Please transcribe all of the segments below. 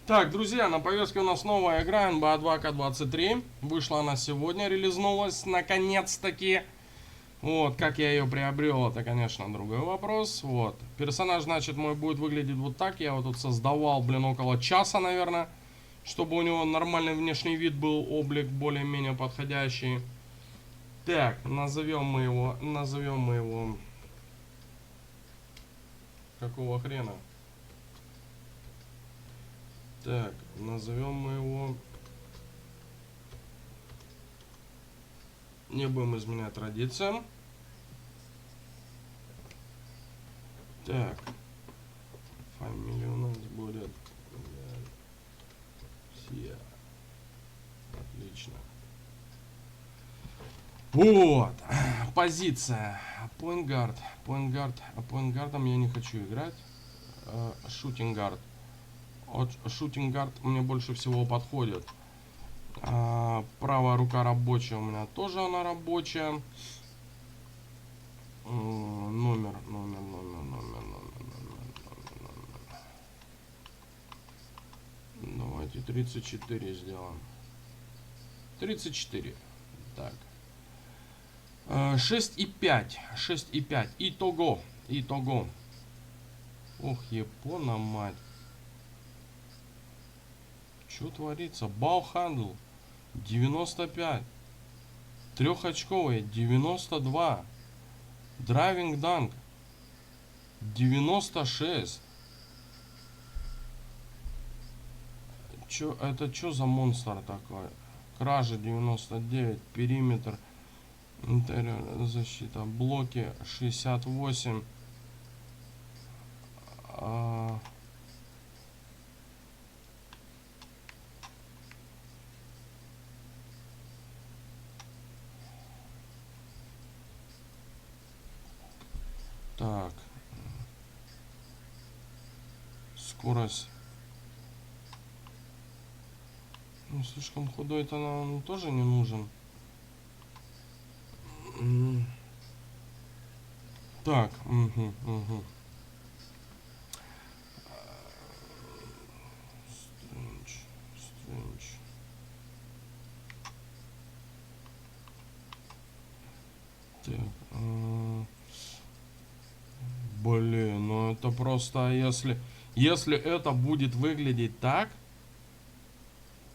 Так, друзья, на повестке у нас новая игра NBA 2K23. Вышла она сегодня, релизнулась наконец-таки. Вот, как я ее приобрел, это, конечно, другой вопрос. Вот, персонаж, значит, мой будет выглядеть вот так. Я его тут создавал, блин, около часа, наверное, чтобы у него нормальный внешний вид был, облик более-менее подходящий. Так, назовем мы его... Какого хрена? Так, назовем мы его... Не будем изменять традициям. Так. Фамилия у нас будет... Все. Отлично. Вот. Позиция. Point guard. Point guardом я не хочу играть. Shooting guard. Вот shooting guard мне больше всего подходит. Правая рука рабочая, у меня тоже она рабочая. Номер. Давайте 34 сделаем. 34. Так. 6,5. Итого. Ох, Япона, мать. Что творится? Бау-хандл 95. Трехочковый 92. Драйвинг данк 96. Это что за монстр такой? Кража 99. Периметр. Интерьер, защита. Блоки 68. Так. Скорость. Ну, слишком худой-то нам тоже не нужен. Так. Strange. Так. Блин, ну это просто, если это будет выглядеть так,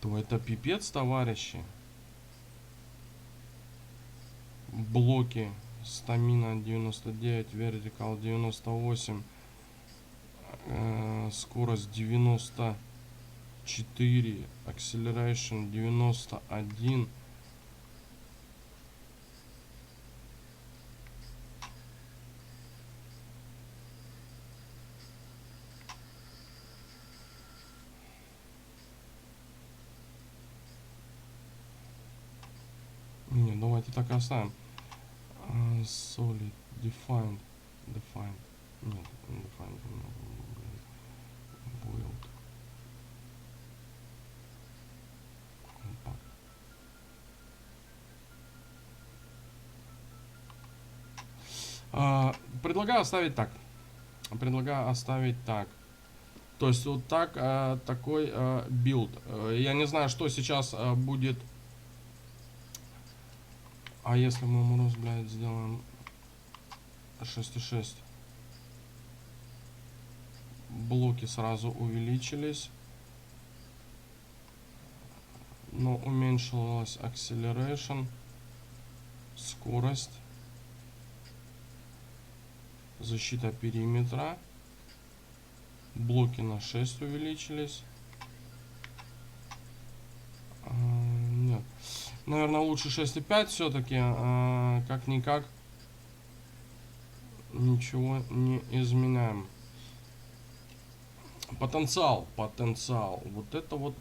то это пипец, товарищи. Блоки. Стамина 99, вертикал 98, скорость 94, acceleration 91. Не, давайте так и оставим. Solid, defined. Нет, defined. Build. Compact. Предлагаю оставить так. То есть вот так, такой билд. Я не знаю, что сейчас будет. А если мы мороз, блядь, сделаем 6,6. Блоки сразу увеличились. Но уменьшилась acceleration. Скорость. Защита периметра. Блоки на 6 увеличились. Нет. Наверное, лучше 6,5 все-таки. Как-никак. Ничего не изменяем. Потенциал. Вот это вот.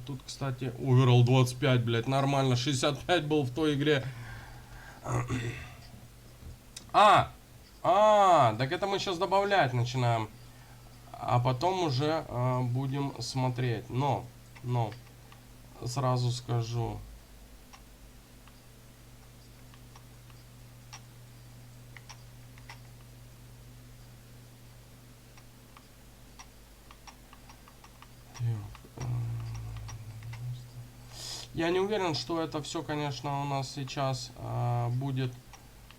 Тут, кстати, оверall 25, блядь, нормально. 65 был в той игре. Так это мы сейчас добавлять начинаем. А потом уже будем смотреть. Но. Сразу скажу. Я не уверен, что это все, конечно, у нас сейчас будет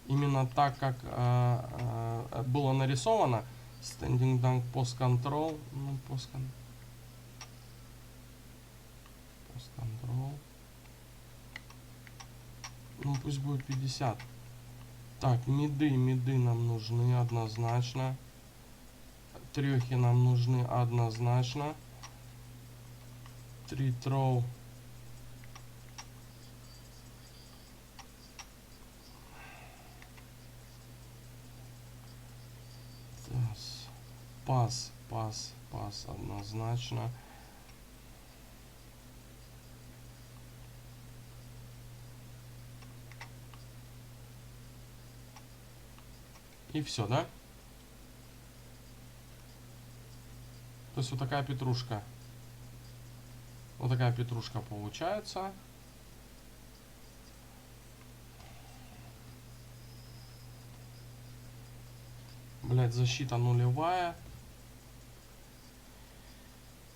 именно так, как было нарисовано. Standing dunk post control. Ну, post control. Ну, пусть будет 50. Так, миды нам нужны однозначно. Трехи нам нужны однозначно. 3 троу. Пас однозначно. И все, да? То есть вот такая петрушка. Вот такая петрушка получается. Блять, защита нулевая.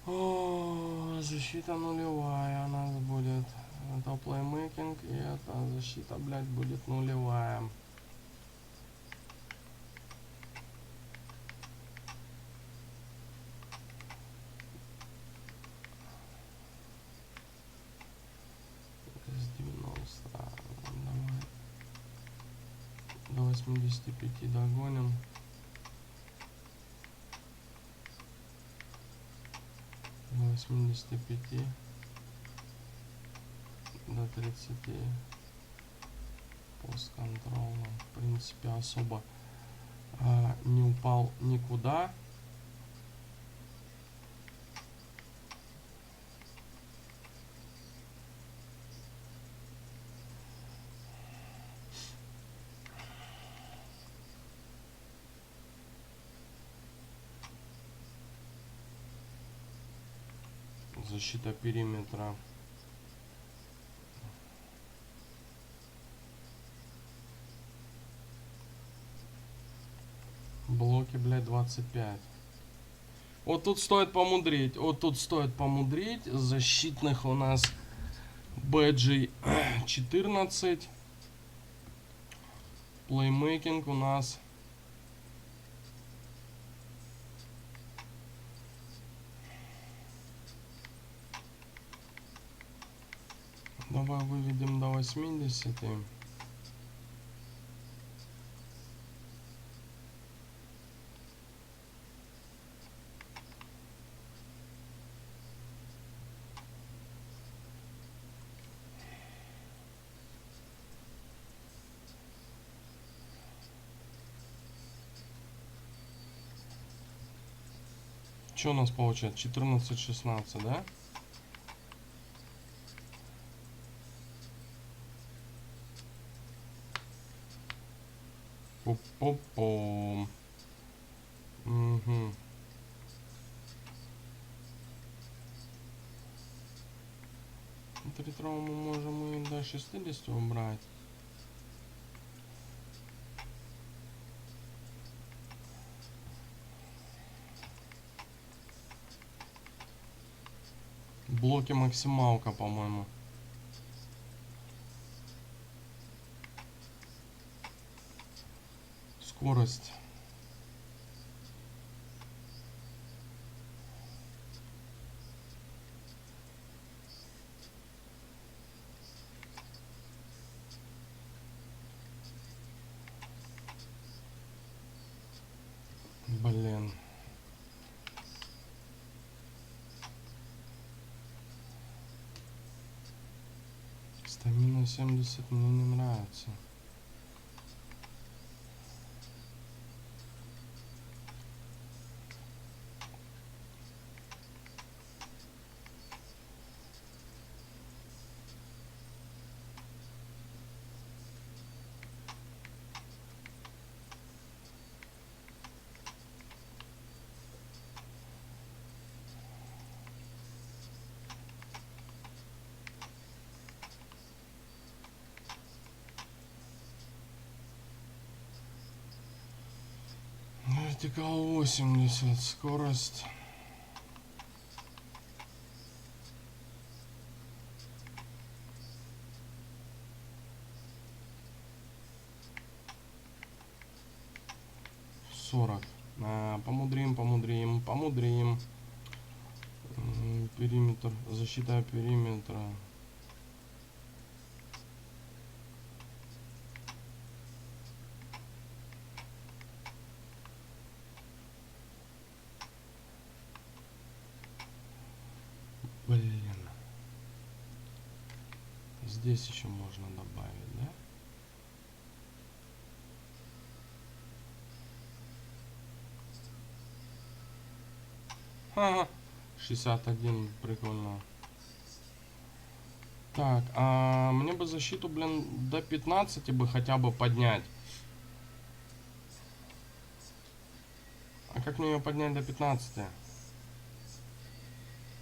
О, защита нулевая у нас будет. Это плеймейкинг, и эта защита, блять, будет нулевая. С 90. Давай. До 85 догоним. До 85. До 30. Постконтрольно. В принципе, особо не упал никуда. Защита периметра. Блоки, блядь, 25. Вот тут стоит помудрить. Вот тут стоит помудрить. Защитных у нас бэджей 14. Плеймейкинг у нас давай выведем до 80. Что у нас получается? 14-16, да? Пу-пу-пум. Угу. Три травмы можем и до 60 убрать. Блоки максималка, по-моему. Скорость. Блин. Стамина 70 мне не нравится. Вертикал 80, скорость. 40. Помудрим. Периметр. Защита периметра. Блин. Здесь еще можно добавить, да? Ага. 61, прикольно. Так, а мне бы защиту, блин, до 15 бы хотя бы поднять. А как мне ее поднять до 15?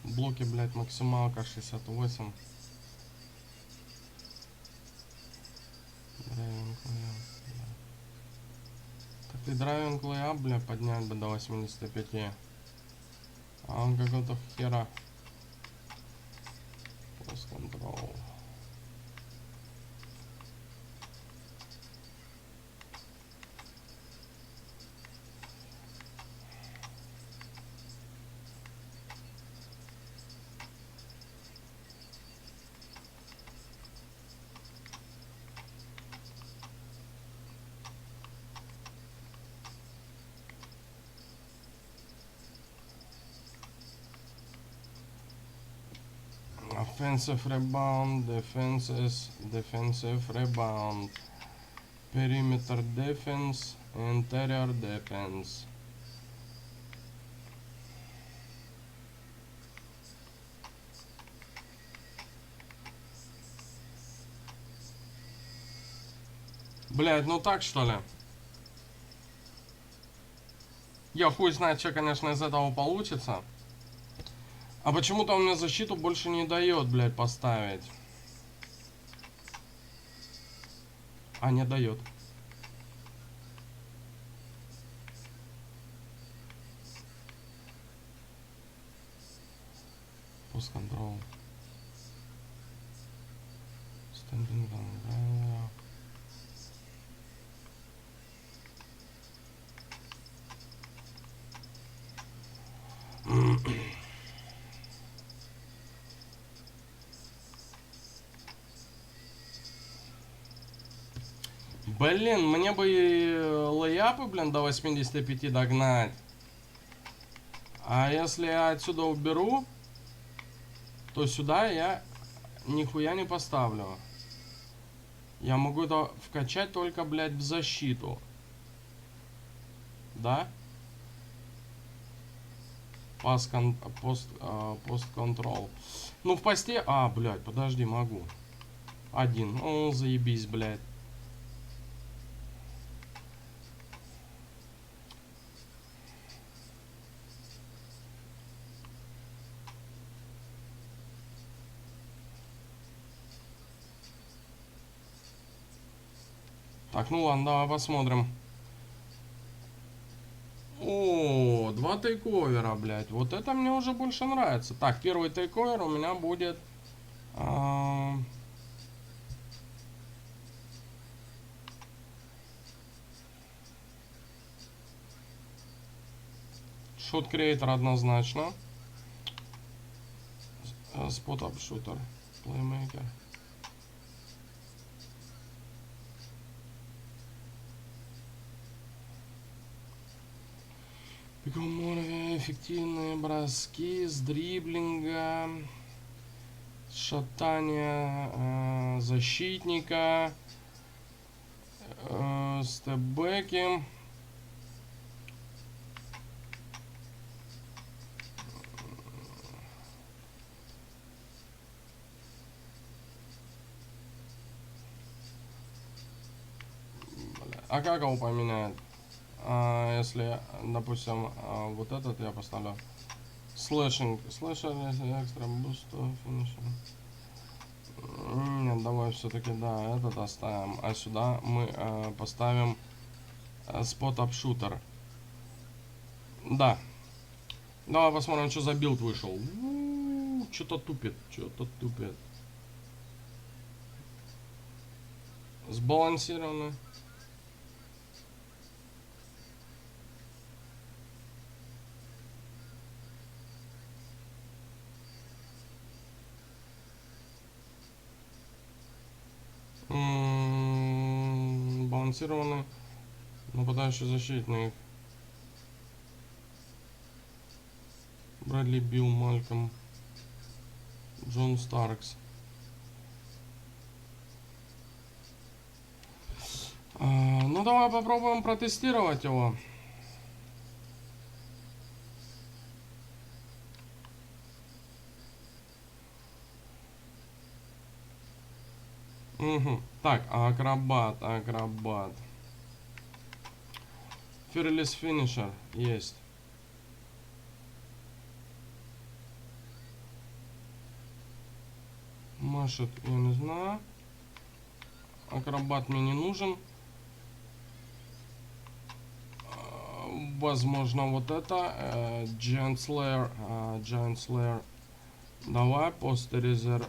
Блоки, блядь, максималка 68. Так и драйвинг лейап, бля, поднять бы до 85. А он какой-то хера. Пост контрол. Offensive rebound, defensive rebound, perimeter defense, interior defense. Блять, ну так что ли? Я хуй знает, что, конечно, из этого получится. А почему-то он мне защиту больше не дает, блядь, поставить. А, не дает. Пост контрол. Стендинг down. Блин, мне бы лейапы, блин, до 85 догнать. А если я отсюда уберу, то сюда я нихуя не поставлю. Я могу это вкачать только, блядь, в защиту. Да? Пост контрол. Ну, в посте... А, блядь, подожди, могу. Один. О, заебись, блядь. Так, ну ладно, давай посмотрим. О, 2 тейковера, блядь. Вот это мне уже больше нравится. Так, первый тейковер у меня будет... Шот креатор однозначно. Спот-ап шутер. Плеймейкер. Эффективные броски с дриблинга, шатание защитника, степбеки. А как его поменять? Если, допустим, вот этот я поставлю слэшинг, экстра буст, финишер. Нет, давай все-таки, да, этот оставим. А сюда мы поставим спот-ап шутер. Да. Давай посмотрим, что за билд вышел. Что-то тупит, Сбалансированно. сбалансированный. Нападающий защитник. Брэдли Билл, Мальком. Джон Старкс. Ну давай попробуем протестировать его. Угу. Так, акробат. Fearless Finisher есть. Машет, я не знаю. Акробат мне не нужен. Возможно, вот это. Giant Slayer. Давай, постеризер.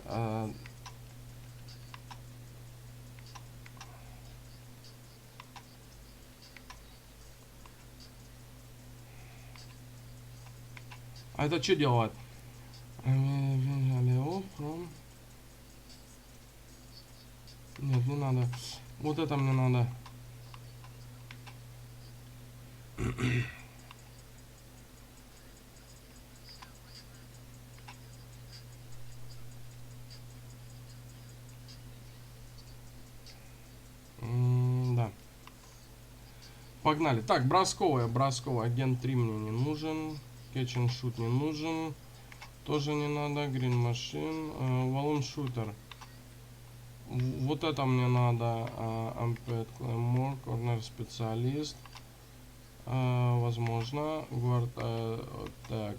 А это что делает? Нет, не надо. Вот это мне надо. Да. Погнали. Так, бросковая. Агент 3 мне не нужен. Catch and shoot не нужен. Тоже не надо. Green Machine. Валун шутер. Вот это мне надо. Amped Claymore. Corner специалист. Возможно. Guard. Так.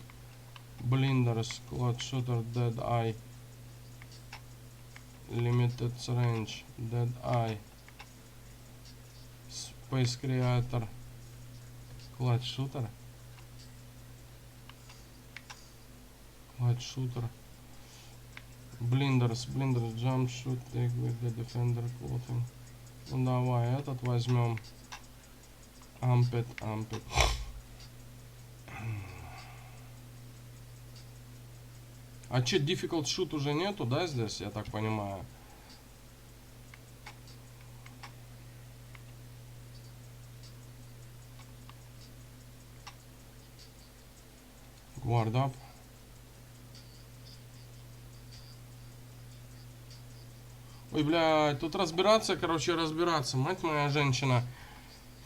Blinders. Cloud Shooter. Dead Eye. Limited Range. Dead Eye. Space Creator. Cloud Shooter. Cloud Shooter. Blinders, jump shoot, take with the defender clothing. Ну давай, этот возьмем. Amped. А че, difficult shoot уже нету, да, здесь, я так понимаю? Guard up. Ой, блядь, тут разбираться, мать моя женщина.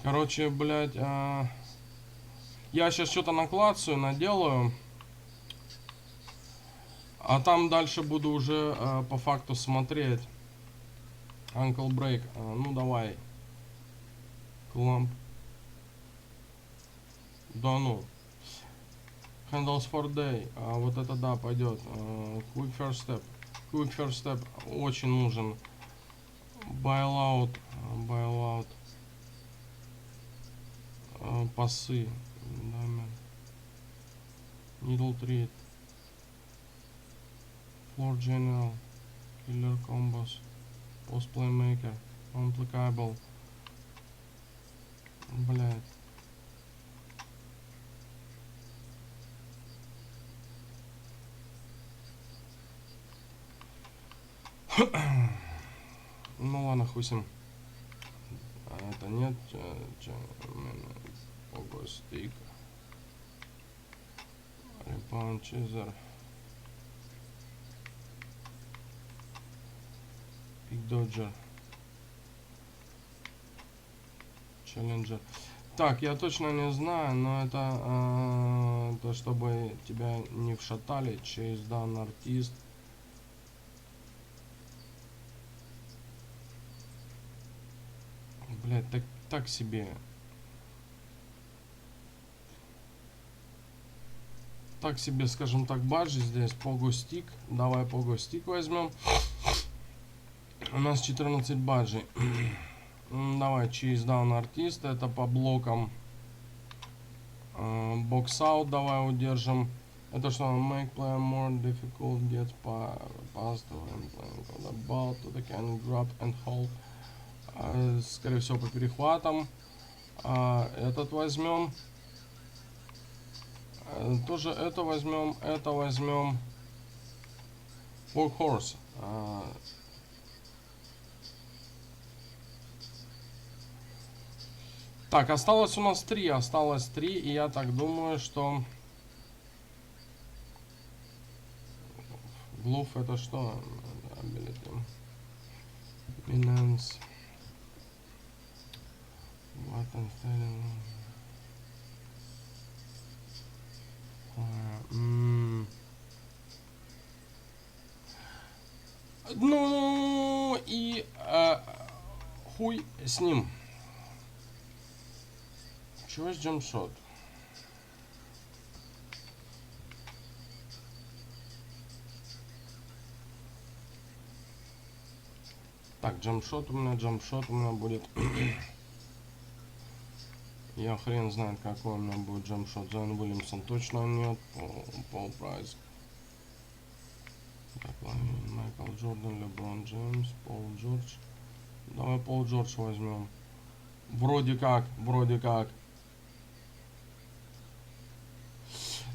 Короче, блядь, я сейчас что-то наклацаю, наделаю. А там дальше буду уже по факту смотреть. Ankle break. Ну давай. Clamp. Да ну. Handles for day. Вот это да, пойдет. Quick first step. Очень нужен. Bailout. Пасы. Needle treat. Floor general. Killer combos. Post playmaker. Unplicable. Блять. Ну ладно, хуй с ним. Это нет. Погостик. Репаун Чизер. Пик Доджер. Челленджер. Так, я точно не знаю, но это то, чтобы тебя не вшатали. Chase down артист. Блять, так себе. Так себе, скажем так, баджи здесь. Погостик. Давай погостик возьмем. У нас 14 баджей. Давай, chase down артист. Это по блокам. Box out давай удержим. Это что? Make player more difficult. Get past when playing on the ball to the can grab and hold. Скорее всего по перехватам. Этот возьмем. Тоже это возьмем. Workhorse. Так, осталось у нас 3. Осталось 3. И я так думаю, что... Глуф это что? Binance. Ну и хуй с ним. Чего с джампшот? Так, джампшот у меня будет. Я хрен знает, какой у меня будет джампшот. Зайон Уильямсон точно нет. Пол Прайс. Так, Майкл Джордан, Леброн Джеймс, Пол Джордж. Давай Пол Джордж возьмем. Вроде как.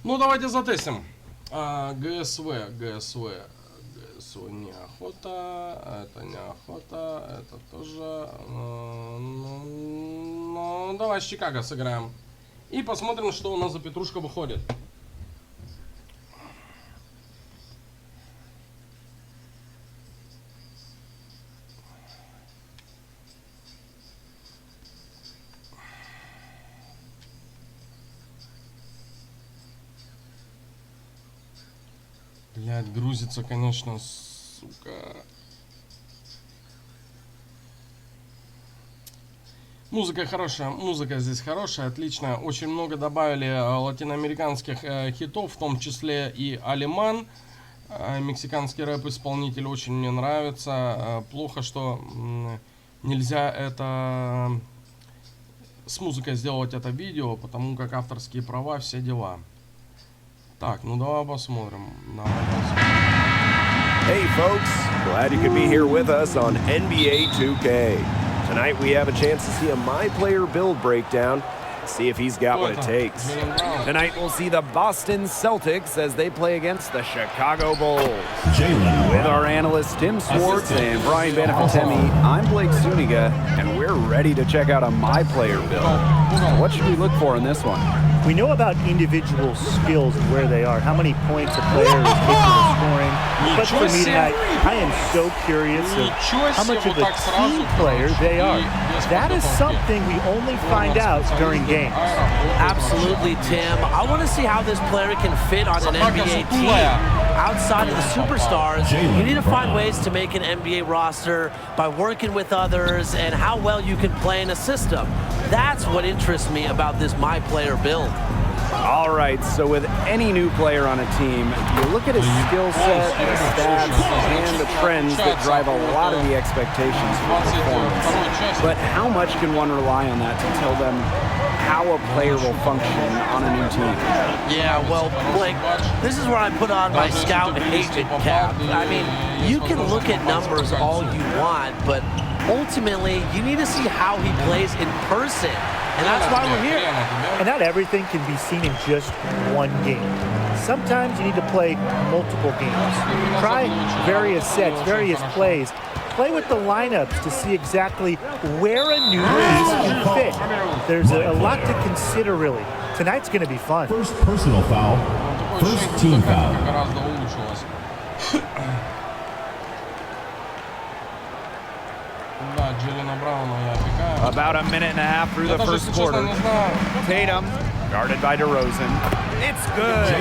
Ну, давайте затестим. ГСВ неохота, это неохота, это тоже. Ну, давай с Чикаго сыграем. И посмотрим, что у нас за петрушка выходит. Блядь, грузится, конечно, сука. Музыка хорошая, музыка здесь хорошая, отличная. Очень много добавили латиноамериканских хитов, в том числе и Алиман. Мексиканский рэп-исполнитель очень мне нравится. Плохо, что нельзя это с музыкой сделать это видео, потому как авторские права, все дела. Так, ну давай посмотрим. Hey folks, glad you could be here with us on NBA 2K. Tonight we have a chance to see a My Player build breakdown, see if he's got what it takes. Tonight we'll see the Boston Celtics as they play against the Chicago Bulls. With our analysts Tim Swartz and Brian Benefitemi, I'm Blake Suniga, and we're ready to check out a My Player build. What should we look for in this one? We know about individual skills and where they are, how many points a player is capable of scoring. But for me tonight, I am so curious of how much of a team player they are. That is something we only find out during games. Absolutely, Tim. I want to see how this player can fit on an NBA team. Outside of the superstars, you need to find ways to make an NBA roster by working with others and how well you can play in a system. That's what interests me about this My Player build. All right, so with any new player on a team, you look at his skill set, the stats, and the trends that drive a lot of the expectations for performance. But how much can one rely on that to tell them how a player will function on a new team? Yeah, well, Blake, this is where I put on my scout agent cap. I mean, you can look at numbers all you want, but ultimately, you need to see how he plays in person. And that's why we're here. And not everything can be seen in just one game. Sometimes you need to play multiple games. Try various sets, various plays. Play with the lineups to see exactly where a new piece can fit. There's a lot to consider, really. Tonight's going to be fun. First personal foul. First team foul. About a minute and a half through the first quarter. Tatum, guarded by DeRozan. It's good.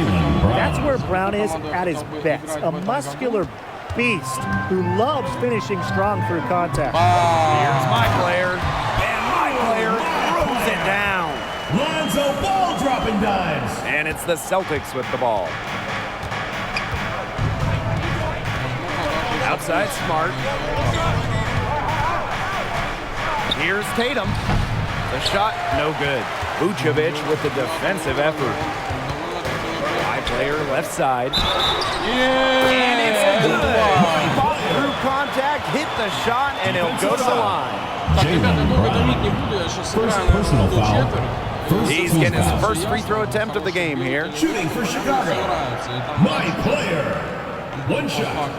That's where Brown is at his best. A muscular beast who loves finishing strong through contact. Here's my player. And my player throws it down. Lonzo Ball dropping dimes. And it's the Celtics with the ball. Outside Smart. Here's Tatum. The shot, no good. Vucevic with the defensive effort. My player left side. And it's good. Fought through contact, hit the shot, and he'll go to the line. First personal foul. He's getting his first free throw attempt of the game here. Shooting for Chicago. My player. One shot.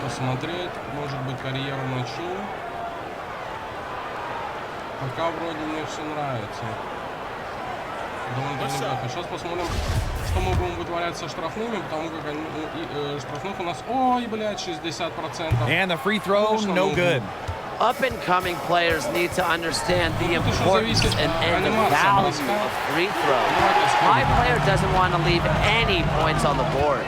Пока вроде мне все нравится. довольно-таки неплохо. Сейчас посмотрим, что мы будем вытворять со штрафными, потому как штрафных у нас, ой, блядь, 60%. And the free throw, no good. Up-and-coming players need to understand the importance and the value of free throws. My player doesn't want to leave any points on the board.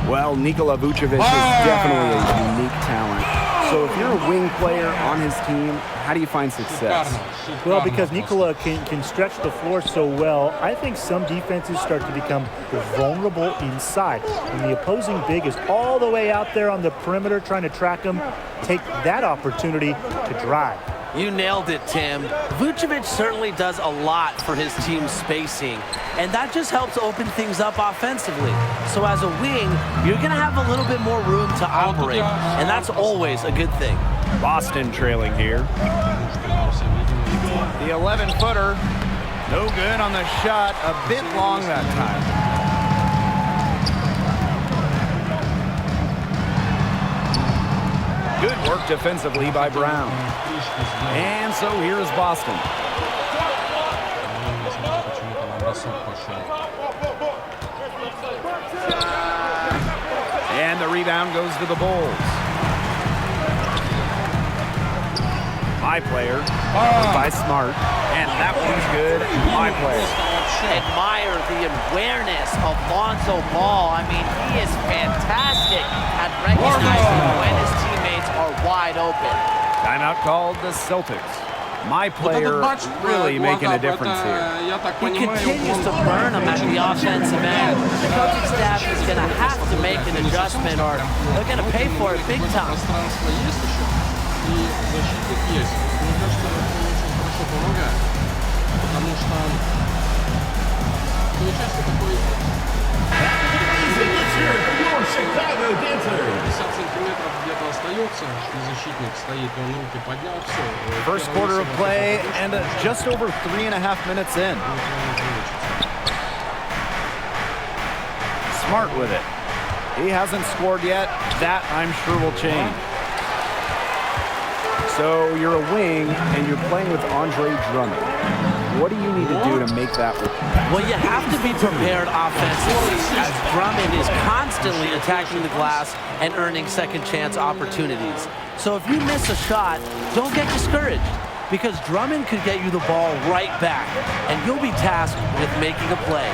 Well, Nikola Vucevic is definitely a unique talent. So if you're a wing player on his team, how do you find success? Well, because Nikola can stretch the floor so well, I think some defenses start to become vulnerable inside. When the opposing big is all the way out there on the perimeter trying to track him, take that opportunity to drive. You nailed it, Tim. Vucevic certainly does a lot for his team's spacing, and that just helps open things up offensively. So as a wing, you're going to have a little bit more room to operate, and that's always a good thing. Boston trailing here. The 11-footer, no good on the shot, a bit long that time. Good work defensively by Brown. And so here's Boston. And the rebound goes to the Bulls. My player by Smart. And that one's good. My player. Admire the awareness of Lonzo Ball. I mean, he is fantastic at recognizing when his teammates are wide open. Timeout called the Celtics. My player really making a difference here. He continues to burn them at the offensive end. The coaching staff is going to have to make an adjustment or they're going to pay for it big time. First quarter of play and just over 3.5 minutes in. Smart with it. He hasn't scored yet. That, I'm sure, will change. So you're a wing and you're playing with Andre Drummond. What do you need to do to make that work? Well, you have to be prepared offensively as Drummond is constantly attacking the glass and earning second chance opportunities. So if you miss a shot, don't get discouraged because Drummond could get you the ball right back and you'll be tasked with making a play.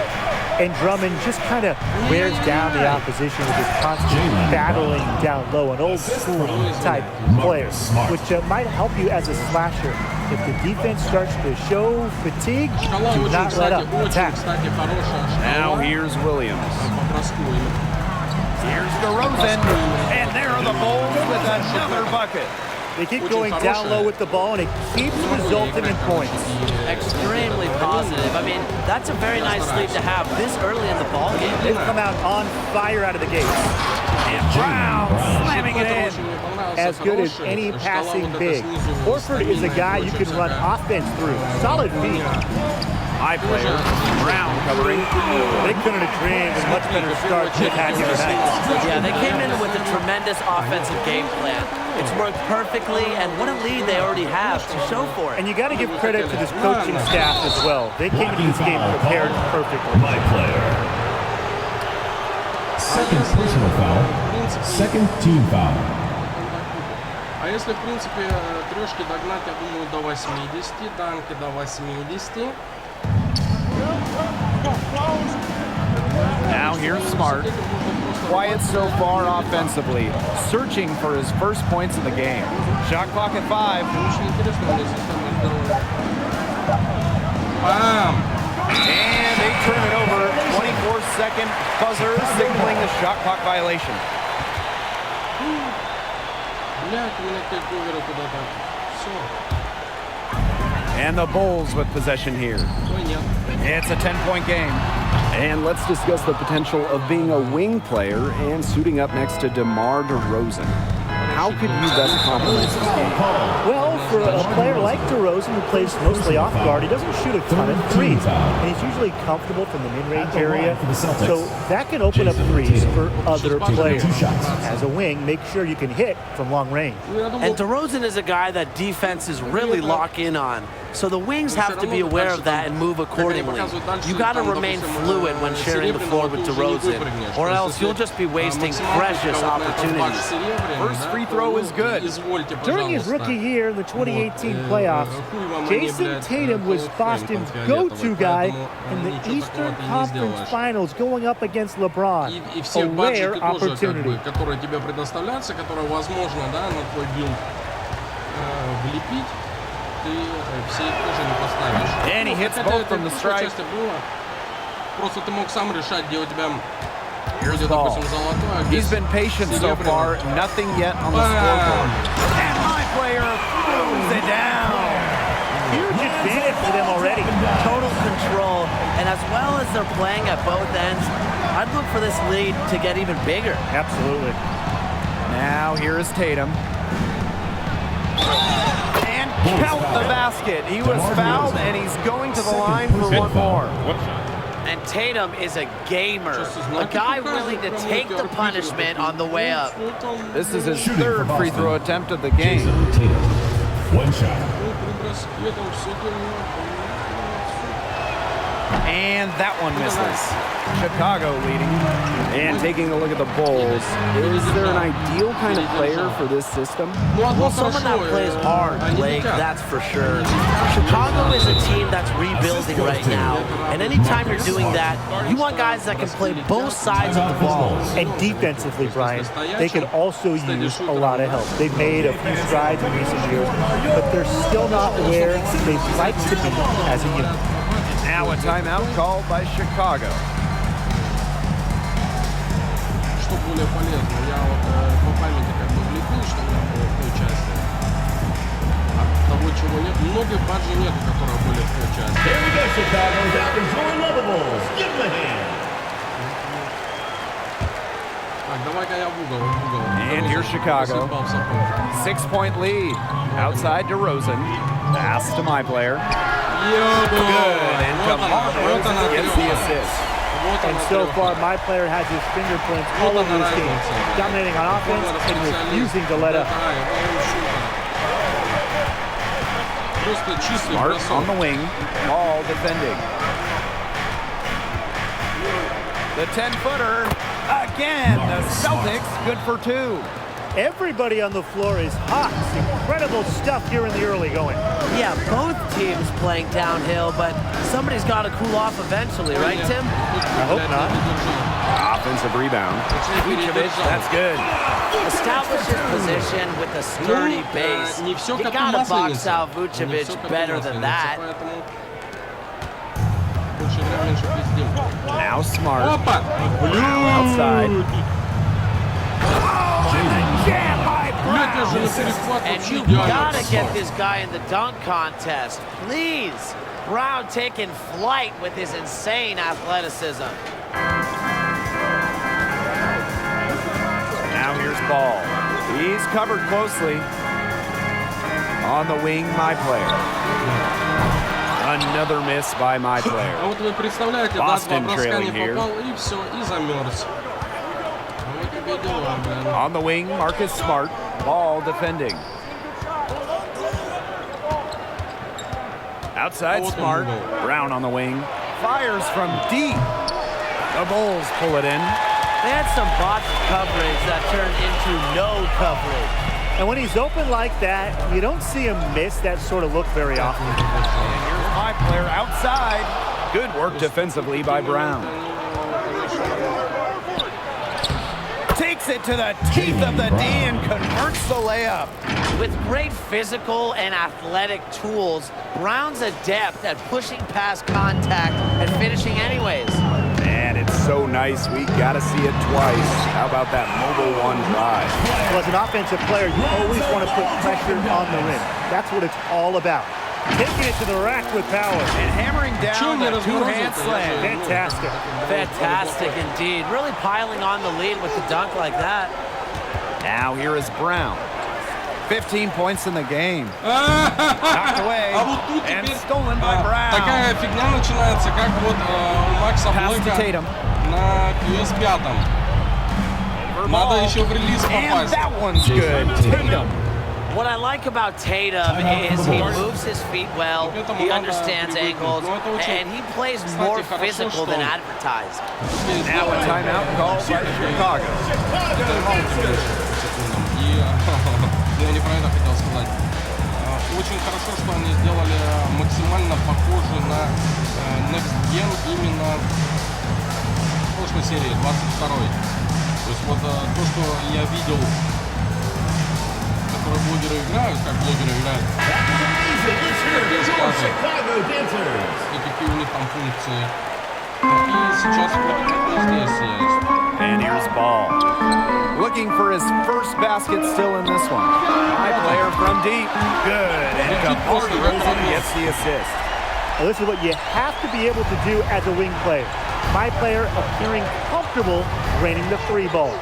And Drummond just kind of wears down the opposition with his constant battling down low, an old school type player, which might help you as a slasher. If the defense starts to show fatigue, do not let up. Attack. Now here's Williams. Here's DeRozan, and there are the Bulls with another bucket. They keep going down low with the ball, and it keeps resulting in points. Extremely positive. I mean, that's a very nice lead to have this early in the ball game. They've come out on fire out of the gates. And Brown slamming it in. As good as any passing big. Horford is a guy you can run offense through. Solid feet. My player, Brown covering. They couldn't have dreamed a much better start they've had here tonight. Yeah, they came in with a tremendous offensive game plan. It's worked perfectly, and what a lead they already have to show for it. And you got to give credit to this coaching staff as well. They came into this game prepared perfectly. My player. Second personal foul. Second team foul. А если, в принципе, трешки догнать, я думаю, до 80, данки до 80. Now here's Smart. Quiet so far offensively, searching for his first points of the game. Shot clock at 5. Bam! And they turn it over. 24-second buzzer signaling the shot clock violation. And the Bulls with possession here. It's a 10-point game. And let's discuss the potential of being a wing player and suiting up next to DeMar DeRozan. how could you best complement this game? Well, for a player like DeRozan, who plays mostly off guard, he doesn't shoot a ton of threes, and he's usually comfortable from the mid-range area, so that can open up threes for other players. As a wing, make sure you can hit from long range. And DeRozan is a guy that defenses really lock in on. So the wings have to be aware of that and move accordingly. You got to remain fluid when sharing the floor with DeRozan, or else you'll just be wasting precious opportunities. First free throw is good. During his rookie year in the 2018 playoffs, Jason Tatum was Boston's go-to guy in the Eastern Conference Finals going up against LeBron. A rare opportunity. Которые тебе предоставляются, которые возможно, да, на твой билд влепить. Ты все их тоже не поставишь. And he hits both from the strike. Просто ты мог сам решать, где у тебя Here's будет, ball. допустим, золотой. He's been patient so far. Nothing yet on the scoreboard. And my player moves it down. Huge advantage for them already. Total control, and as well as they're playing at both ends, I'd look for this lead to get even bigger. Absolutely. Now here is Tatum. And count the basket. He was fouled, and he's going to the line for one more. And Tatum is a gamer, a guy willing to take the punishment on the way up. This is his third free throw attempt of the game. One shot. And that one misses. Chicago leading. And taking a look at the Bulls, is there an ideal kind of player for this system? Well, someone that plays hard, Blake, that's for sure. Chicago is a team that's rebuilding right now, and anytime you're doing that, you want guys that can play both sides of the ball. And defensively, Brian, they can also use a lot of help. They've made a few strides in recent years, but they're still not where they'd like to be as a unit. Now a timeout called by Chicago. Что более полезно? Я вот по памяти как бы влепил, что у меня было в той части. От того, чего нет. Многих баджи нету, которые были в той части. Here we go, Chicago. That is your Lovables. Give him a hand. Так, давай-ка я в угол. And here's Chicago. 6-point lead. Outside DeRozan. Pass to my player. Good. And DeMar gets the assist. And so far, my player has his fingerprints all over this game, dominating on offense and refusing to let up. Smart on the wing, ball defending. The 10-footer, again, the Celtics, good for two. Everybody on the floor is hot. It's incredible stuff here in the early going. Yeah, both teams playing downhill, but somebody's got to cool off eventually, right, Tim? I hope not. Offensive rebound. That's good. Establish his position with a sturdy base. You got to box out Vucevic better than that. Now Smart. Outside. And you gotta get this guy in the dunk contest, please. Brown taking flight with his insane athleticism. Now here's Ball. He's covered closely. On the wing, my player. Another miss by my player. А вот вы представляете, Boston да, два броска не trailing here. попал, и все, и замерз. Вот тебе дела, блин. On the wing, Marcus Smart. Ball defending. Outside Smart. Brown on the wing. Fires from deep. The Bulls pull it in. They had some botched coverage that turned into no coverage. And when he's open like that, you don't see him miss that sort of look very often. And here's my player outside. Good work defensively by Brown. Takes it to the teeth of the D and converts the layup. With great physical and athletic tools, Brown's adept at pushing past contact and finishing anyways. Man, it's so nice. We got to see it twice. How about that mobile one drive? Well, as an offensive player, you always want to put pressure on the rim. That's what it's all about. Taking it to the rack with power. And hammering down the two-hand slam. Fantastic. Fantastic indeed. Really piling on the lead with the dunk like that. Now here is Brown. 15 points in the game. Knocked away and stolen by Brown. Такая фигня начинается, как вот у Макса Блэка на PS5. Надо еще в релиз попасть. And that one's good. Tatum. What I like about Tatum is he moves his feet well, he understands angles, and he plays more physical than advertised. Now a timeout called by Chicago. Я не про это хотел сказать. Очень хорошо, что они сделали максимально похоже на Next Gen именно в прошлой серии, 22-й. То есть вот то, что я видел, которые блогеры играют, как блогеры играют, и какие у них там функции. И сейчас вот здесь есть. And here's ball. Looking for his first basket still in this one. High player from deep. Good. And DeMar DeRozan gets the assist. Now, this is what you have to be able to do as a wing player. My player appearing comfortable draining the three ball.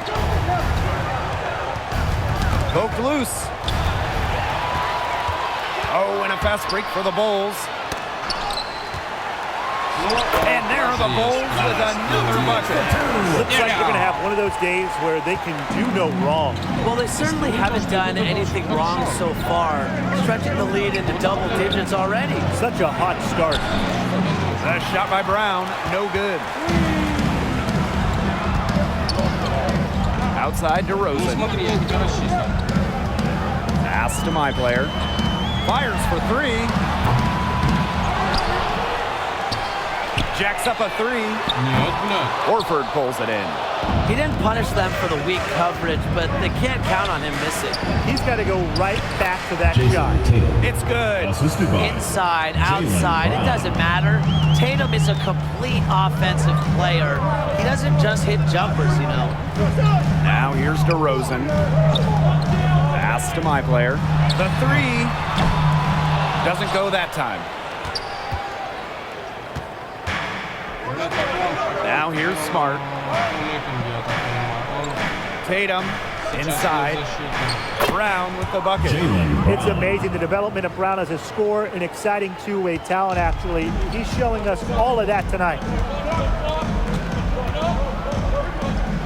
Poked loose. Oh, and a fast break for the Bulls. And there are the Bulls with another bucket. Looks like they're going to have one of those days where they can do no wrong. Well, they certainly haven't done anything wrong so far, stretching the lead into double digits already. Such a hot start. A shot by Brown, no good. Outside DeRozan. Pass to my player. Fires for three. Jacks up a three. Horford pulls it in. He didn't punish them for the weak coverage, but they can't count on him missing. He's got to go right back to that shot. It's good. Inside, outside, it doesn't matter. Tatum is a complete offensive player. He doesn't just hit jumpers, you know. Now here's DeRozan. Pass to my player. The three doesn't go that time. Now here's Smart. Tatum inside. Brown with the bucket. It's amazing the development of Brown as a scorer, an exciting two-way talent, actually. He's showing us all of that tonight.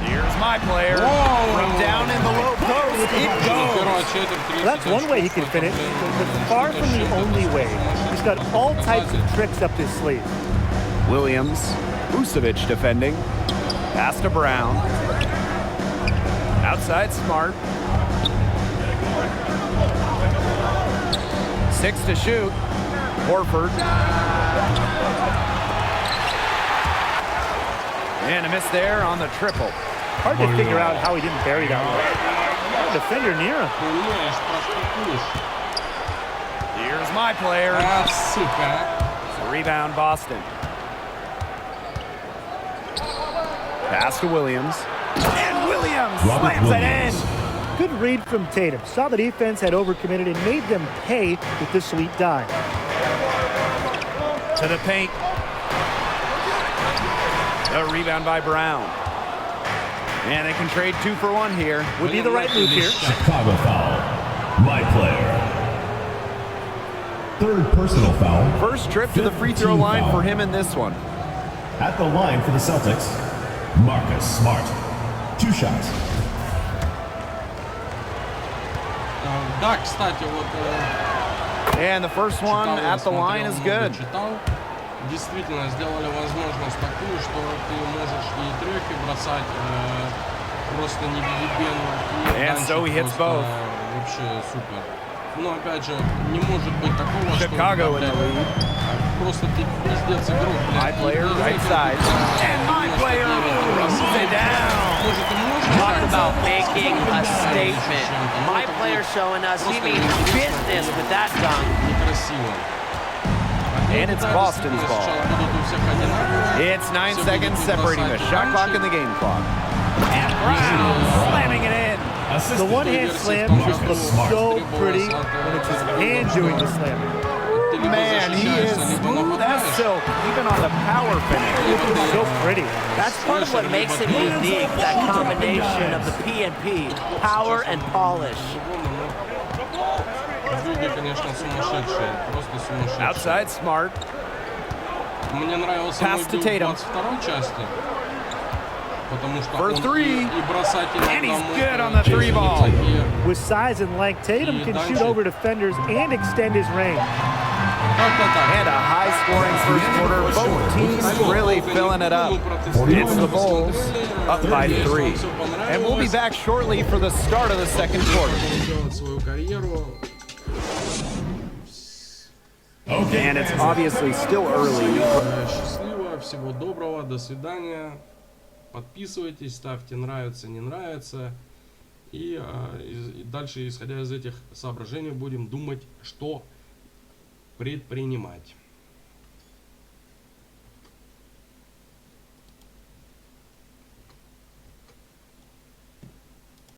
Here's my player. From down in the low post, it goes. Well, that's one way he can finish, but far from the only way. He's got all types of tricks up his sleeve. Williams, Vucevic defending. Pass to Brown. Outside Smart. 6 to shoot. Horford. And a miss there on the triple. Hard to figure out how he didn't bury that one. Defender near him. Here's my player. Rebound Boston. Pass to Williams. And Williams slams it in. Good read from Tatum. Saw the defense had overcommitted and made them pay with the sweet dime. To the paint. A rebound by Brown. And they can trade 2 for 1 here. Would be the right move here. Chicago foul. My player. Third personal foul. First trip to the free throw line for him in this one. At the line for the Celtics, Marcus Smart. 2 shots. Да, кстати, вот... And the first one at the line is good. Действительно, сделали возможность такую, что ты можешь и треки бросать просто невидименно. And so he hits both. Вообще супер. Но опять же, не может быть такого, Chicago что in the lead. просто ты пиздец игрок. My player right side. And my player moves it down. Talk about making a statement. My player showing us he means business with that dunk. And it's Boston's ball. It's 9 seconds separating the shot clock and the game clock. And Brown slamming it in. The one-hand slam just looks so pretty when it's his hand doing the slamming. ты либо Man, he is защищаешься, либо smooth as нападаешь. silk, even on the power finish. So pretty. That's part of what makes him unique, that combination of the P&P, power and polish. Люди, конечно, сумасшедшие, просто сумасшедшие. Outside smart. Мне нравился Pass мой to билд Tatum. 22-й части, потому что For он three. и бросать иногда And he's мог, good on the three ball. With size and length, Tatum can shoot over defenders and extend his range. And a high-scoring first quarter. Both teams really filling it up. It's the Bulls up by 3. And we'll be back shortly for the start of the second quarter. And it's obviously still early. Счастливо, всего доброго, до свидания. Подписывайтесь, ставьте нравится, не нравится. И дальше, исходя из этих соображений, будем думать, что предпринимать.